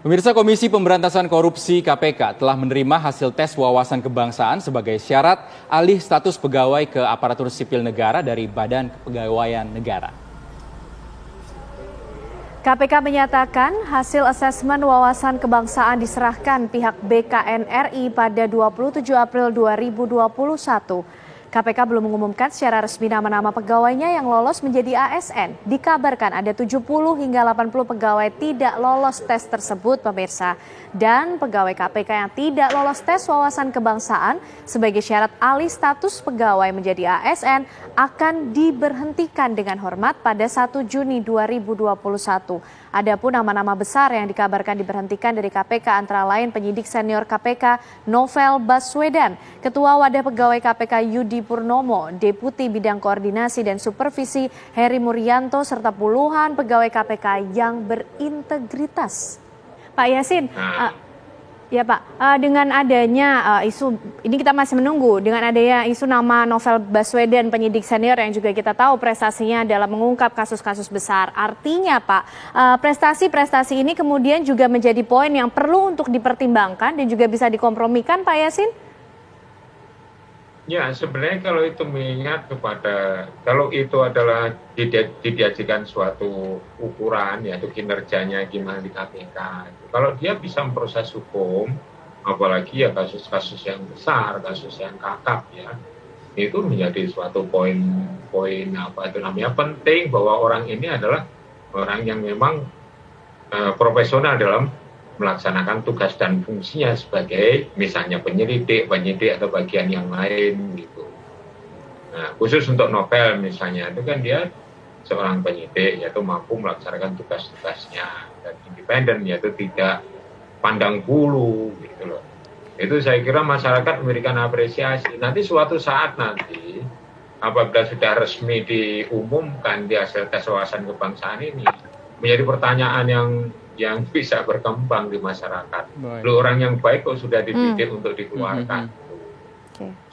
Pemirsa, Komisi Pemberantasan Korupsi (KPK) telah menerima hasil tes wawasan kebangsaan sebagai syarat alih status pegawai ke aparatur sipil negara dari Badan Kepegawaian Negara. KPK menyatakan hasil asesmen wawasan kebangsaan diserahkan pihak BKN RI pada 27 April 2021. KPK belum mengumumkan secara resmi nama-nama pegawainya yang lolos menjadi ASN. Dikabarkan ada 70 hingga 80 pegawai tidak lolos tes tersebut, pemirsa. Dan pegawai KPK yang tidak lolos tes wawasan kebangsaan sebagai syarat alih status pegawai menjadi ASN akan diberhentikan dengan hormat pada 1 Juni 2021. Adapun nama-nama besar yang dikabarkan diberhentikan dari KPK antara lain penyidik senior KPK Novel Baswedan, Ketua Wadah Pegawai KPK Yudi Purnomo, Deputi Bidang Koordinasi dan Supervisi Heri Muryanto, serta puluhan pegawai KPK yang berintegritas. Pak Yasin, ya Pak, dengan adanya isu, ini kita masih menunggu, dengan adanya isu nama Novel Baswedan, penyidik senior yang juga kita tahu prestasinya dalam mengungkap kasus-kasus besar. Artinya Pak, prestasi-prestasi ini kemudian juga menjadi poin yang perlu untuk dipertimbangkan dan juga bisa dikompromikan, Pak Yasin? Ya, sebenarnya kalau itu mengingat kepada, kalau itu adalah dijadikan suatu ukuran, yaitu kinerjanya gimana di KPK. Kalau dia bisa memproses hukum, apalagi ya kasus-kasus yang besar, kasus yang kakap ya, itu menjadi suatu poin apa itu namanya penting bahwa orang ini adalah orang yang memang profesional dalam melaksanakan tugas dan fungsinya sebagai misalnya penyidik atau bagian yang lain gitu. Nah, khusus untuk Novel misalnya itu kan dia seorang penyidik yaitu mampu melaksanakan tugas-tugasnya dan independen yaitu tidak pandang bulu gitu loh. Itu saya kira masyarakat memberikan apresiasi. Nanti suatu saat nanti apabila sudah resmi diumumkan di hasil tes wawasan kebangsaan ini menjadi pertanyaan yang bisa berkembang di masyarakat. Lu orang yang baik kok sudah dididik untuk dikeluarkan.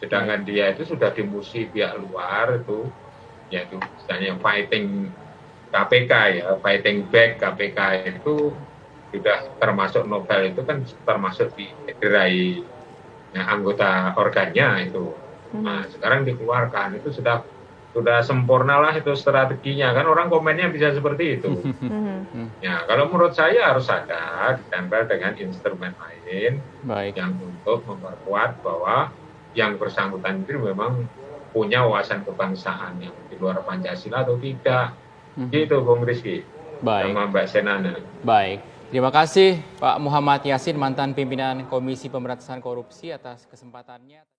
Sedangkan dia itu sudah dimusuhi pihak luar itu, yaitu misalnya fighting KPK ya, fighting back KPK itu sudah termasuk Novel itu kan termasuk di gerai anggota organnya itu. Nah, sekarang dikeluarkan itu sudah sempurna lah itu strateginya kan, orang komennya bisa seperti itu. Ya kalau menurut saya harus ada ditempel dengan instrumen lain yang untuk memperkuat bahwa yang bersangkutan itu memang punya wawasan kebangsaan yang di luar Pancasila atau tidak. Gitu Bung Rizky sama Mbak Senana. Baik, terima kasih Pak Muhammad Yasin, mantan pimpinan Komisi Pemberantasan Korupsi atas kesempatannya.